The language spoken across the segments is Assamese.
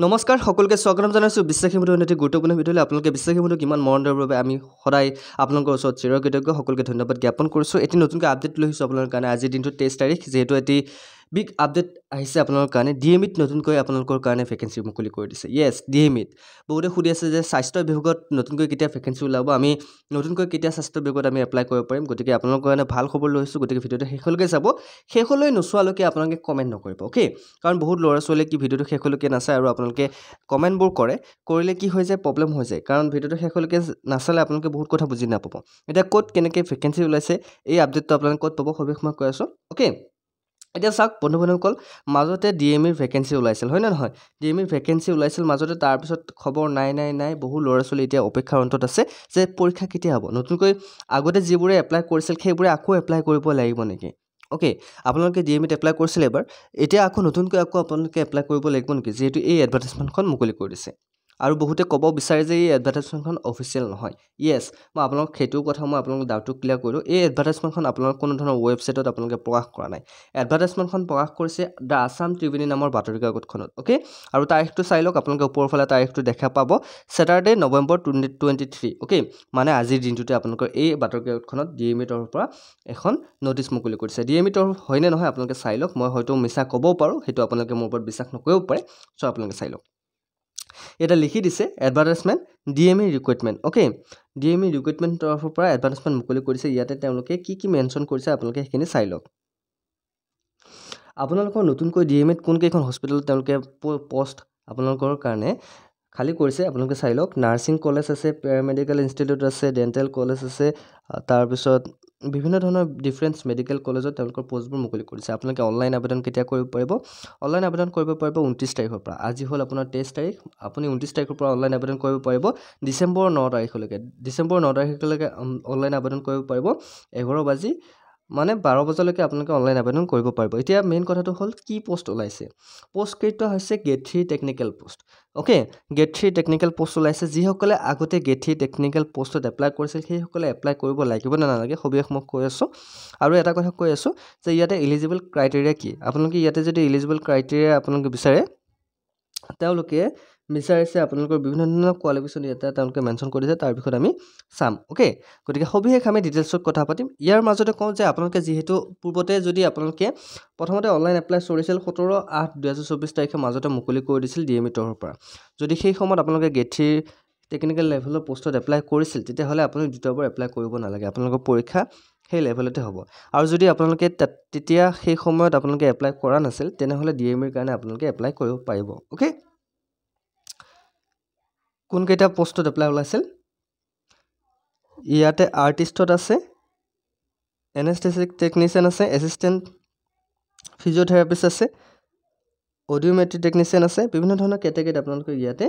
নমস্কাৰ সকলোকে স্বাগতম জনাইছোঁ বিশ্বাসী বন্ধু এটি গুৰুত্বপূৰ্ণ ভিডিঅ'লৈ আপোনালোকে বিশ্বাসী বন্ধু কিমান মৰম দিয়াৰ বাবে আমি সদায় আপোনালোকৰ ওচৰত চিৰকৃতজ্ঞ সকলোকে ধন্যবাদ জ্ঞাপন কৰিছোঁ এটি নতুনকৈ আপডেট লৈ আহিছোঁ আপোনালোকৰ কাৰণে আজিৰ দিনটো 23 তাৰিখ যেহেতু এটি বিগ আপডেট আহিছে আপোনালোকৰ কাৰণে ডিএমইত নতুনকৈ আপোনালোকৰ কাৰণে ভেকেন্সি মুকলি কৰি দিছে ইয়েছ ডিএমইত বহুতে সুধি আছে যে স্বাস্থ্য বিভাগত নতুনকৈ কেতিয়া ভেকেন্সি ওলাব আমি নতুনকৈ কেতিয়া স্বাস্থ্য বিভাগত আমি এপ্লাই কৰিব পাৰিম গতিকে আপোনালোকৰ কাৰণে ভাল খবৰ লৈ আহিছোঁ গতিকে ভিডিঅ'টো শেষলৈকে চাব শেষলৈ নোচোৱালৈকে আপোনালোকে কমেণ্ট নকৰিব অ'কে কাৰণ বহুত ল'ৰা ছোৱালীয়ে কি ভিডিঅ'টো শেষলৈকে নাচায় আৰু আপোনালোকে কমেণ্টবোৰ কৰিলে কি হৈ যায় প্ৰব্লেম হৈ যায় কাৰণ ভিডিঅ'টো শেষলৈকে নাচালে আপোনালোকে বহুত কথা বুজি নাপাব এতিয়া ক'ত কেনেকৈ ভেকেন্সি ওলাইছে এই আপডেটটো আপোনালোকে ক'ত পাব সবিশেষ মই কৈ আছোঁ অ'কে এতিয়া চাওক বন্ধুসকল মাজতে ডিএমইৰ ভেকেন্সি ওলাইছিল হয় নে নহয় ডিএমইৰ ভেকেন্সি ওলাইছিল মাজতে তাৰপিছত খবৰ নাই বহু ল'ৰা ছোৱালী এতিয়া অপেক্ষাৰ অন্তত আছে যে পৰীক্ষা কেতিয়া হ'ব নতুনকৈ আগতে যিবোৰে এপ্লাই কৰিছিল সেইবোৰে আকৌ এপ্লাই কৰিব লাগিব নেকি অ'কে আপোনালোকে ডিএমইত এপ্লাই কৰিছিল এবাৰ এতিয়া আকৌ নতুনকৈ আপোনালোকে এপ্লাই কৰিব লাগিব নেকি যিহেতু এই এডভাৰটাইজমেণ্টখন মুকলি কৰি দিছে আৰু বহুতে ক'ব বিচাৰে যে এই এডভাৰটাইজমেণ্টখন অফিচিয়েল নহয় ইয়েছ মই আপোনালোক সেইটো কথা মই আপোনালোকক ডাউটটো ক্লিয়াৰ কৰিলোঁ এই এডভাৰটাইজমেণ্টখন আপোনালোক কোনো ধৰণৰ ৱেবছাইটত আপোনালোকে প্ৰকাশ কৰা নাই এডভাৰটাইজমেণ্টখন প্ৰকাশ কৰিছে দ্য আছাম ট্ৰিবিউন নামৰ বাতৰি কাকতখনত অ'কে আৰু তাৰিখটো চাই লওক আপোনালোকে ওপৰৰ ফালে তাৰিখটো দেখা পাব ছেটাৰডে নৱেম্বৰ 2023 অ'কে মানে আজিৰ দিনটোতে আপোনালোকৰ এই বাতৰি কাকতখনত ডিএমইৰ তৰফৰ পৰা এখন ন'টিছ মুকলি কৰিছে ডিএমইৰ তৰফ হয়নে নহয় আপোনালোকে চাই লওক মই হয়তো মিছা ক'বও পাৰোঁ সেইটো আপোনালোকে মোৰ ওপৰত বিশ্বাস নকৰিব পাৰে চ' আপোনালোকে চাই লওক এটা লিখি দিছে advertisement DME recruitment okay DME recruitment তৰফৰ পৰা এডভাৰটাইজমেণ্ট মুকলি কৰিছে ইয়াতে তেওঁলোকে কি মেনশ্যন কৰিছে আপোনালোকে সেইখিনি চাই লওক আপোনালোকৰ নতুনকৈ ডিএমইত কোনকেইখন হস্পিটেলত তেওঁলোকে পোষ্ট আপোনালোকৰ কাৰণে খালী কৰিছে আপোনালোকে চাই লওক নাৰ্ছিং কলেজ আছে পেৰামেডিকেল ইনষ্টিটিউট আছে ডেণ্টেল কলেজ আছে তাৰপিছত বিভিন্ন ধৰণৰ ডিফাৰেঞ্চ মেডিকেল কলেজত তেওঁলোকৰ পোষ্টবোৰ মুকলি কৰিছে আপোনালোকে অনলাইন আবেদন কেতিয়া কৰিব পাৰিব অনলাইন আবেদন কৰিব পাৰিব 29 তাৰিখৰ পৰা আজি হ'ল আপোনাৰ 23 তাৰিখ আপুনি 29 তাৰিখৰ পৰা অনলাইন আবেদন কৰিব পাৰিব ডিচেম্বৰ 9 তাৰিখলৈকে অনলাইন আবেদন কৰিব পাৰিব 11 বাজি মানে 12 বজালৈকে আপোনালোকে অনলাইন আবেদন কৰিব পাৰিব এতিয়া মেইন কথাটো হ'ল কি পোষ্ট ওলাইছে পোষ্ট কেইটা হৈছে gate 3 technical post okay gate 3 technical post ওলাইছে যিসকলে আগতে গেট 3 টেকনিকেল পোষ্টত এপ্লাই কৰিছিল সেইসকলে এপ্লাই কৰিব লাগিব নে নালাগে সবিশেষ মই কৈ আছোঁ আৰু এটা কথা কৈ আছোঁ যে ইয়াতে এলিজিবল ক্ৰাইটেৰিয়া কি আপোনালোকে ইয়াতে যদি এলিজিবল ক্ৰাইটেৰিয়া আপোনালোকে বিচাৰে তেওঁলোকে বিচাৰিছে আপোনালোকৰ বিভিন্ন ধৰণৰ কোৱালিফিকেশ্যন ইয়াতে তেওঁলোকে মেনশ্যন কৰিছে তাৰ বিষয়ত আমি চাম অ'কে গতিকে সবিশেষ আমি ডিটেইলছত কথা পাতিম ইয়াৰ মাজতে কওঁ যে আপোনালোকে যিহেতু পূৰ্বতে যদি আপোনালোকে প্ৰথমতে অনলাইন এপ্লাই চলিছিল 17/8/2024 তাৰিখে মাজতে মুকলি কৰি দিছিল ডিএমইৰ তৰফৰ পৰা যদি সেই সময়ত আপোনালোকে গেট 3 টেকনিকেল লেভেলৰ পোষ্টত এপ্লাই কৰিছিল তেতিয়াহ'লে আপুনি দ্বিতীয়বাৰ এপ্লাই কৰিব নালাগে আপোনালোকৰ পৰীক্ষা সেই লেভেলতে হ'ব আৰু যদি আপোনালোকে তেতিয়া সেই সময়ত আপোনালোকে এপ্লাই কৰা নাছিল তেনেহ'লে ডিএমইৰ কাৰণে আপোনালোকে এপ্লাই কৰিব পাৰিব অ'কে কোনকেইটা পোষ্টত এপ্লাই ওলাইছিল ইয়াতে আৰ্টিষ্টত আছে এনেস্থেটিক টেকনিচিয়ান আছে এছিষ্টেণ্ট ফিজিঅ'থেৰাপিষ্ট আছে অডিঅ'মেট্ৰি টেকনিচিয়ান আছে বিভিন্ন ধৰণৰ কেটেগৰীত আপোনালোকে ইয়াতে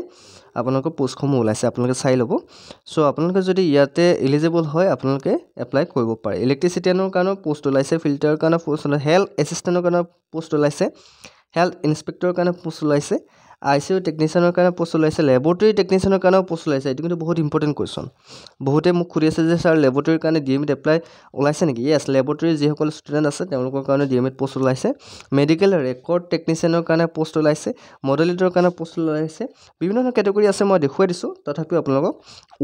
আপোনালোকৰ পোষ্টসমূহ ওলাইছে আপোনালোকে চাই ল'ব চ' আপোনালোকে যদি ইয়াতে এলিজিবল হয় আপোনালোকে এপ্লাই কৰিব পাৰে ইলেক্ট্ৰিচিটিয়ানৰ কাৰণে পোষ্ট ওলাইছে ফিল্টাৰৰ কাৰণে পোষ্ট ওলাইছে হেল্থ এছিষ্টেণ্টৰ কাৰণে পোষ্ট ওলাইছে হেল্থ ইনস্পেক্টৰৰ কাৰণে পোষ্ট ওলাইছে ICU টেকনিচিয়ানৰ কাৰণে পোষ্ট ওলাইছে লেবৰেটৰী টেকনিচিয়ানৰ কাৰণেও পোষ্ট ওলাইছে এইটো কিন্তু বহুত ইম্পৰ্টেণ্ট কুৱেশ্যন বহুতে মোক সুধি আছে যে ছাৰ লেবৰেটৰীৰ কাৰণে ডিএমইত এপ্লাই ওলাইছে নেকি য়েছ লেবৰেটৰীৰ যিসকল ষ্টুডেণ্ট আছে তেওঁলোকৰ কাৰণে ডিএমইত পোষ্ট ওলাইছে মেডিকেল ৰেকৰ্ড টেকনিচিয়ানৰ কাৰণে পোষ্ট ওলাইছে মডেলিটৰ কাৰণে পোষ্ট ওলাইছে বিভিন্ন ধৰণৰ কেটেগৰী আছে মই দেখুৱাই দিছোঁ তথাপিও আপোনালোকক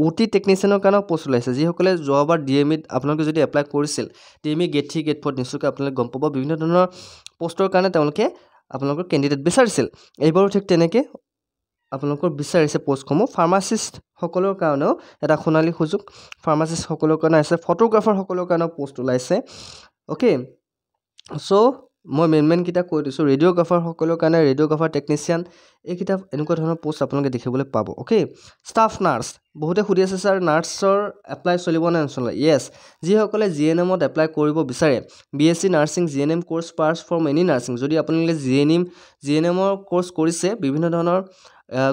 OT টেকনিচিয়ানৰ কাৰণেও পোষ্ট ওলাইছে যিসকলে যোৱাবাৰ ডিএমইত আপোনালোকে যদি এপ্লাই কৰিছিল ডিএমই গেট 3 গেট 4 নিশ্চয়কৈ আপোনালোকে গম পাব বিভিন্ন ধৰণৰ পোষ্টৰ কাৰণে তেওঁলোকে আপোনালোকৰ কেণ্ডিডেট বিচাৰিছিল এইবাৰো ঠিক তেনেকৈ আপোনালোকৰ বিচাৰিছে পোষ্টসমূহ ফাৰ্মাচিষ্টসকলৰ কাৰণেও এটা সোণালী সুযোগ ফাৰ্মাচিষ্টসকলৰ কাৰণে আছে ফটোগ্ৰাফাৰসকলৰ কাৰণেও পোষ্ট ওলাইছে অ'কে চ' মই মেইনকেইটা কৈ দিছোঁ ৰেডিঅ'গ্ৰাফাৰসকলৰ কাৰণে ৰেডিঅ'গ্ৰাফাৰ টেকনিচিয়ান এইকেইটা এনেকুৱা ধৰণৰ পোষ্ট আপোনালোকে দেখিবলৈ পাব অ'কে ষ্টাফ নাৰ্ছ বহুতে সুধি আছে ছাৰ নাৰ্ছৰ এপ্লাই চলিব নে নচলে য়েছ যিসকলে GNMত এপ্লাই কৰিব বিচাৰে BSc nursing GNM course pass from any nursing যদি আপোনালোকে GNMৰ কোৰ্চ কৰিছে বিভিন্ন ধৰণৰ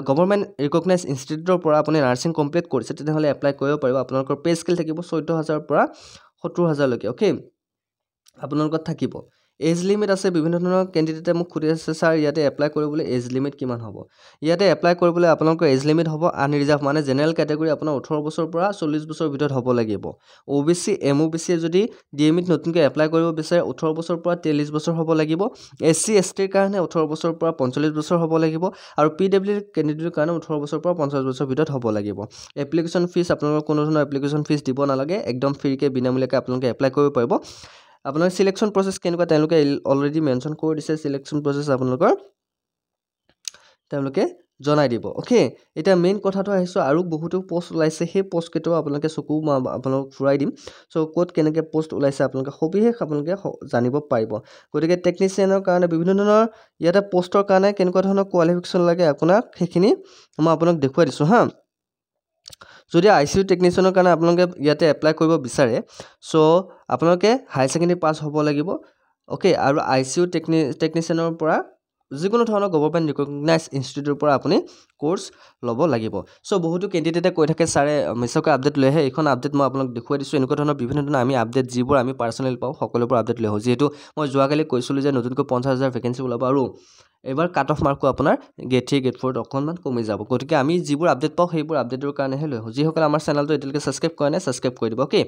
গভৰ্ণমেণ্ট ৰিকগনাইজ ইনষ্টিটিউটৰ পৰা আপুনি নাৰ্ছিং কমপ্লিট কৰিছে তেনেহ'লে এপ্লাই কৰিব পাৰিব আপোনালোকৰ পে' স্কেল থাকিব 14,000 পৰা 70,000লৈকে অ'কে আপোনালোকৰ থাকিব এজ লিমিট আছে বিভিন্ন ধৰণৰ কেণ্ডিডেটে মোক সুধি আছে ছাৰ ইয়াতে এপ্লাই কৰিবলৈ এজ লিমিট কিমান হ'ব ইয়াতে এপ্লাই কৰিবলৈ আপোনালোকৰ এজ লিমিট হ'ব আনৰিজাৰ্ভ মানে জেনেৰেল কেটেগৰী আপোনাৰ 18 বছৰৰ পৰা 40 বছৰৰ ভিতৰত হ'ব লাগিব OBC MOBC যদি ডিএমইত নতুনকৈ এপ্লাই কৰিব বিচাৰে 18 বছৰৰ পৰা 43 বছৰ হ'ব লাগিব SC ST ৰ কাৰণে 18 বছৰৰ পৰা 45 বছৰ হ'ব লাগিব আৰু PW কেণ্ডিডেটৰ কাৰণে 18 বছৰৰ পৰা 50 বছৰৰ ভিতৰত হ'ব লাগিব এপ্লিকেশ্যন ফিজ আপোনালোকৰ কোনো ধৰণৰ এপ্লিকেশ্যন ফিজ দিব নালাগে একদম ফ্ৰীকৈ বিনামূলীয়াকৈ আপোনালোকে এপ্লাই কৰিব পাৰিব আপোনাৰ সিলেকশন প্ৰসেস কেনেকুৱা তেওঁলোকে অলৰেডি মেনশন কৰি দিছে সিলেকশন প্ৰসেস আপোনালোকৰ তেওঁলোকে জনাই দিব ওকে এটা মেইন কথাটো আহিছো আৰু বহুতো পোষ্ট ওলাইছে সেই পোষ্ট কেটো আপোনালোকে চকু আপোনালোক ফুৰাই দিম সো কোড কেনেকৈ পোষ্ট ওলাইছে আপোনালোকে সবিশেষ আপোনালোকে জানিব পাৰিব গতিকে টেকনিচিয়ানৰ কাৰণে বিভিন্ন ধৰণৰ ইয়াতে পোষ্টৰ কাৰণে কেনেকুৱা ধৰণৰ কোৱালিফিকেশন লাগে আপোনাক সেইখিনি মই আপোনাক দেখুৱাই দিছো হা যদি আইসিইউ টেকনিচিয়ানৰ কাৰণে আপোনালোকে ইয়াতে এপ্লাই কৰিব বিচাৰে সো আপোনালোকে হাই সেকেন্ডাৰী পাস হ'ব লাগিব ওকে আৰু আইসিইউ টেকনিচিয়ানৰ পৰা যিকোনো ধৰণৰ গভৰ্ণমেণ্ট ৰিকগনাইজ ইনষ্টিটিউটৰ পৰা আপুনি কোৰ্স ল'ব লাগিব সো বহুতো কেণ্ডিডেটে কৈ থাকে ছাৰে মিছকৈ আপডেট লৈ আহে এইখন আপডেট মই আপোনাক দেখুৱাই দিছো এনেকুৱা ধৰণৰ বিভিন্ন ধৰণৰ আমি আপডেট যিবোৰ আমি পাৰ্সোনেল পাওঁ সকলোবোৰ আপডেট লৈ আহো যেহেতু মই যোৱাকালি কৈছিলো যে নতুনকৈ 50000 ভেকেন্সি ওলাব আৰু এবাৰ কাট অফ মাৰ্কো আপোনাৰ গেট 3 গেট 4 অকনমান কমি যাব গতিকে আমি যিবোৰ আপডেট পাওঁ সেইবোৰ আপডেটৰ কাৰণেহে লৈ আহো যিসকল আমাৰ চেনেলটো এতিয়ালৈকে সাবস্ক্ৰাইব কৰা নাই সাবস্ক্ৰাইব কৰি দিব ওকে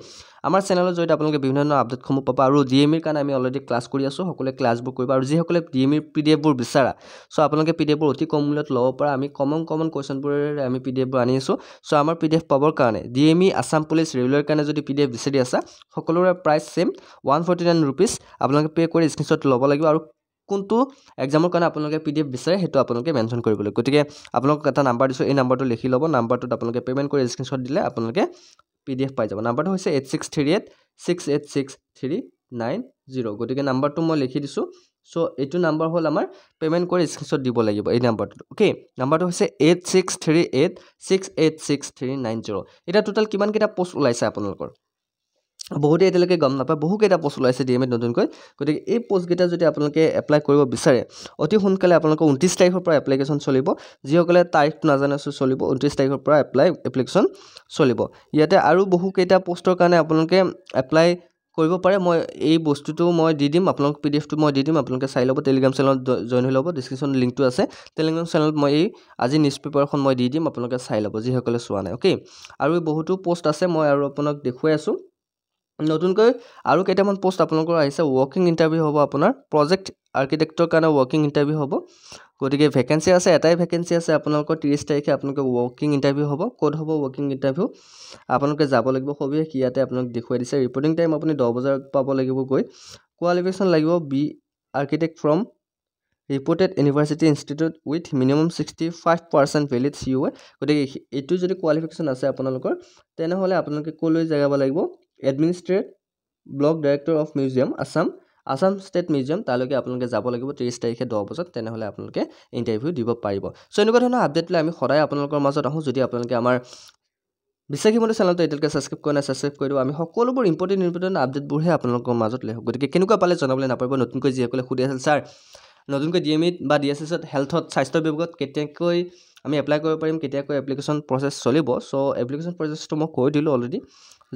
আমাৰ চেনেলৰ জৰিয়তে আপোনালোকে বিভিন্ন ধৰণৰ আপডেটসমূহ পাব আৰু ডিএমইৰ কাৰণে আমি অলৰেডি ক্লাছ কৰি আছো সকলোৱে ক্লাছবোৰ কৰিব আৰু যিসকলে ডিএমইৰ পিডিএফবোৰ বিচাৰা সো আপোনালোকে পিডিএফবোৰ অতি কম মূল্যত ল'ব পৰা আমি কমন কোৱেশ্চনবোৰেৰে আমি পিডিএফবোৰ আনি আছো সো আমাৰ পিডিএফ পাবৰ কাৰণে ডিএমই আসাম পুলিচ ৰেগুলাৰ কাৰণে যদি পিডিএফ বিচাৰি আছে সকলোৰে প্ৰাইস সেম 149 रुपीस আপোনালোকে পে কৰি স্ক্ৰিনশ্বট ল'ব লাগিব আৰু কোনটো এক্সামৰ কাৰণে আপোনালোকে পিডিএফ বিচাৰে হেতু আপোনালোকে মেনশন কৰিব লাগিব গতিকে আপোনালোক এটা নাম্বাৰ দিছো এই নাম্বাৰটো লিখি ল'ব নাম্বাৰটোত আপোনালোকে পেমেন্ট কৰি স্ক্ৰিনশ্বট দিলে আপোনালোকে পিডিএফ পাই যাব নাম্বাৰটো হৈছে 8638686390 গতিকে নাম্বাৰটো মই লিখি দিছো সো এইটো নাম্বাৰ হল আমাৰ পেমেন্ট কৰি স্ক্ৰিনশ্বট দিব লাগিব এই নাম্বাৰটো ওকে নাম্বাৰটো হৈছে 8638686390 এটা টোটাল কিমান কেটা পোষ্ট ওলাইছে আপোনালোকৰ বহুতে এতিয়ালৈকে গম নাপায় বহু কেইটা পোষ্ট ওলাইছে ডিএমইত নতুনকৈ গতিকে এই পোষ্ট কেইটা যদি আপোনালোকে এপ্লাই কৰিব বিচাৰে অতি সোনকালে আপোনালোকৰ 29 তাৰিখৰ পৰা এপ্লিকেশন চলিব যিসকলে তাৰিখটো নাজানে চলিব 29 তাৰিখৰ পৰা এপ্লিকেশন চলিব ইয়াতে আৰু বহু কেইটা পোষ্টৰ কাৰণে আপোনালোকে এপ্লাই কৰিব পাৰে মই এই বস্তুটো মই দি দিম আপোনালোক পিডিএফটো মই দি দিম আপোনালোকে চাই ল'ব টেলিগ্ৰাম চেনেলত জয়েন হৈ ল'ব ডেসক্ৰিপচন লিংকটো আছে টেলিগ্ৰাম চেনেলত মই আজি নিউজ পেপাৰখন মই দি দিম আপোনালোকে চাই ল'ব যিসকলে চোৱা নাই ওকে আৰু বহুতো পোষ্ট আছে মই আৰু আপোনাক দেখুৱাই আছো নতুনকৈ আৰু কেইটামান পোষ্ট আপোনালোকৰ আহিছে ওয়াৰ্কিং ইন্টাৰভিউ হ'ব আপোনাৰ প্ৰজেক্ট আৰ্কিটেক্টৰ কাৰণে ওয়াৰ্কিং ইন্টাৰভিউ হ'ব গতিকে ভেকেন্সি আছে এটাই ভেকেন্সি আছে আপোনালোকৰ 30 তাৰিখে আপোনালোকৰ ওয়াৰ্কিং ইন্টাৰভিউ হ'ব কোড হ'ব ওয়াৰ্কিং ইন্টাৰভিউ আপোনালোকে যাব লাগিব সবিয়ে কি ইয়াতে আপোনাক দেখুৱাই দিছে ৰিপৰ্টিং টাইম আপুনি 10 বজাৰ পাব লাগিব গৈ কোৱালিফিকেশন লাগিব B architect from reported university institute with minimum 65% valid COA গতিকে এটো যদি কোৱালিফিকেশন আছে আপোনালোকৰ তেনে হলে আপোনালোকে কলৈ যাব লাগিব administrate block director of museum Assam state museum তালৈকে আপোনালোকে যাব লাগিব 30 তাৰিখে 10 বজাত তেনে হলে আপোনালোকে ইন্টাৰভিউ দিব পাৰিব সো এনেকুৱা ধৰণৰ আপডেট লৈ আমি সদায় আপোনালোকৰ মাজত আহো যদি আপোনালোকে আমাৰ বিশ্বাসীমতে চেনেলটো এতিয়ালৈকে সাবস্ক্ৰাইব কৰা নাই সাবস্ক্ৰাইব কৰি দিও আমি সকলোবোৰ ইম্পৰ্টেন্ট আপডেটবোৰহে আপোনালোকৰ মাজত লৈ আহো গতিকে কেনেকুৱা পালে জনাবলৈ নাপাব নতুনকৈ যিসকলে সুধি আছিল ছাৰ নতুনকৈ ডিএমইত বা ডিএসএছত হেলথত স্বাস্থ্য বিভাগত কেতিয়াকৈ আমি এপ্লাই কৰিব পাৰিম কেতিয়াকৈ এপ্লিকেশন প্ৰসেস চলিব সো এপ্লিকেশন প্ৰসেসটো মই কৈ দিলো অলৰেডি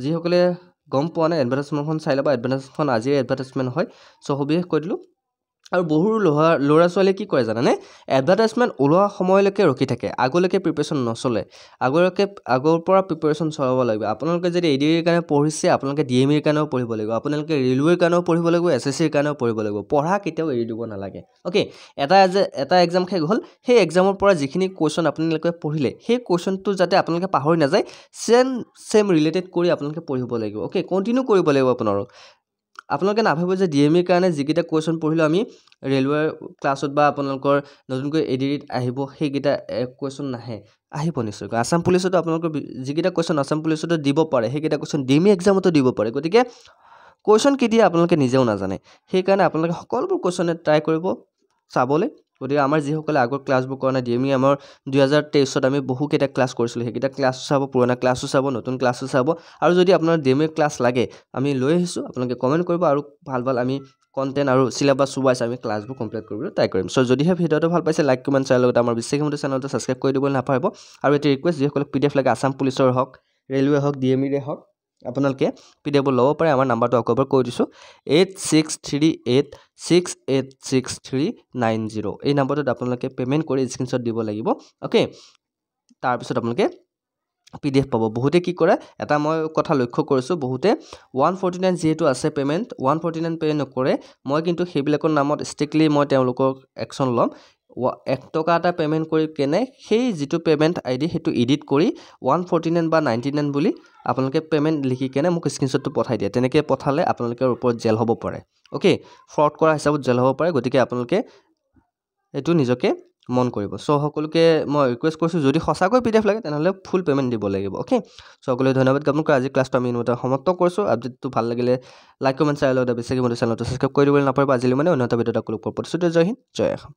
যিসকলে গম পোৱা নাই এডভাৰটাইজমেন্টখন চাই লবা এডভাৰটাইজমেন্টখন আজিৰ এডভাৰটাইজমেন্ট হয় সো সবিশেষ কৈ দিলো আৰু বহু ল'ৰা ছোৱালী কি কৰে জানানে এডভাৰটাইজমেন্ট ওলোৱা সময়লৈকে ৰখি থাকে আগলৈকে প্ৰিপাৰেচন নচলে আগৰ পৰা প্ৰিপাৰেচন চলাব লাগিব আপোনালোকে যদি এডিআৰ কাৰণে পঢ়িছে আপোনালোকে ডিএমইৰ কাৰণেও পঢ়িব লাগিব আপোনালোকে ৰেলৱেৰ কাৰণেও পঢ়িব লাগিব এছএছচিৰ কাৰণেও পঢ়িব লাগিব পঢ়া কেতিয়াও এৰি দিব নালাগে ওকে এটা এক্সাম শেষ হ'ল সেই এক্সামৰ পৰা যিখিনি কোৱেশ্চন আপোনালোকে পঢ়িলে সেই কোৱেশ্চনটো যাতে আপোনালোকে পাহৰি নাযায় সেম ৰিলেটেড কৰি আপোনালোকে পঢ়িব লাগিব ওকে কন্টিনিউ কৰিব লাগিব আপোনালোকে নাভাবিব যে ডিএমইৰ কাৰণে যিকেইটা কোৱেশ্চন পঢ়িলো আমি ৰেলৱেৰ ক্লাছত বা আপোনালোকৰ নতুনকৈ এডিআৰত আহিব সেইকেইটা কোৱেশ্চন নাহে আহিব নিশ্চয় আসাম পুলিচতো আপোনালোকৰ যিকেইটা কোৱেশ্চন আসাম পুলিচতো দিব পাৰে সেইকেইটা কোৱেশ্চন ডিএমই এক্সামতো দিব পাৰে গতিকে কোৱেশ্চন কি দিয়ে আপোনালোকে নিজেও নাজানে সেই কাৰণে আপোনালোকে সকলোবোৰ কোৱেশ্চনে ট্ৰাই কৰিব চাবলৈ গতিকে আমাৰ যিসকলে আগৰ ক্লাছবোৰ কৰা নাই ডিএমই আমাৰ 2023ত আমি বহু কেইটা ক্লাছ কৰিছিলো সেইকেইটা ক্লাছ চাব পুৰণা ক্লাছও চাব নতুন ক্লাছও চাব আৰু যদি আপোনাৰ ডিএমই ক্লাছ লাগে আমি লৈ আহিছো আপোনালোকে কমেন্ট কৰিব আৰু ভাল আমি কন্টেন্ট আৰু সিলেবাস ওয়াইজ আমি ক্লাছবোৰ কমপ্লিট কৰিবলৈ ট্ৰাই কৰিম সো যদিহে ভিডিওটো ভাল পাইছে লাইক কমেন্ট শ্বেয়াৰ লগত আমাৰ বিশ্বাসীমতে চেনেলটো সাবস্ক্ৰাইব কৰি দিবলৈ নাপাহৰিব আৰু এটা ৰিকুৱেষ্ট যিসকলে পিডিএফ লাগে আসাম পুলিচৰ হওক ৰেলৱে হওক ডিএমইৰে হওক আপোনালোকে PDF ল'ব পাৰে আমাৰ নাম্বাৰটো আকৌ এবাৰ কৈ দিছোঁ 8638686390 এই নাম্বাৰটোত আপোনালোকে পে'মেণ্ট কৰি স্ক্ৰীনশ্বট দিব লাগিব অ'কে তাৰপিছত আপোনালোকে PDF পাব বহুতে কি কৰে এটা মই কথা লক্ষ্য কৰিছোঁ বহুতে 149 যেহেতু আছে পে'মেণ্ট 149 পে' নকৰে মই কিন্তু সেইবিলাকৰ নামত ষ্ট্ৰিক্টলি মই তেওঁলোকৰ একশ্যন ল'ম 1 টকা এটা পে'মেণ্ট কৰি কেনে সেই যিটো পে'মেণ্ট ID সেইটো এডিট কৰি 149 বা 99 বুলি আপোনালোকে পে'মেণ্ট লিখি কেনে মোক স্ক্ৰীনশ্বটটো পঠাই দিয়ে তেনেকৈ পঠালে আপোনালোকৰ ওপৰত জেল হ'ব পাৰে অ'কে ফ্ৰড কৰা হিচাপত জেল হ'ব পাৰে গতিকে আপোনালোকে এইটো নিজকে মন কৰিব চ' সকলোকে মই ৰিকুৱেষ্ট কৰিছোঁ যদি সঁচাকৈ PDF লাগে তেনেহ'লে ফুল পে'মেণ্ট দিব লাগিব অ'কে চ' সকলোকে ধন্যবাদ জ্ঞাপন কৰি আজি ক্লাছটো আমি ইমানতে সমাপ্ত কৰিছোঁ আপডেটটো ভাল লাগিলে লাইক কমেণ্ট শ্বেয়াৰ লগতে বিশ্বাসী মোৰ চেনেলটো ছাবস্ক্ৰাইব কৰি দিবলৈ নাপাহৰিব আজিলৈ মানে অন্য এটা ভিডিঅ'ত আপোনালোকৰ প্ৰতিশ্ৰুতি জয় হিন্দ জয় অসম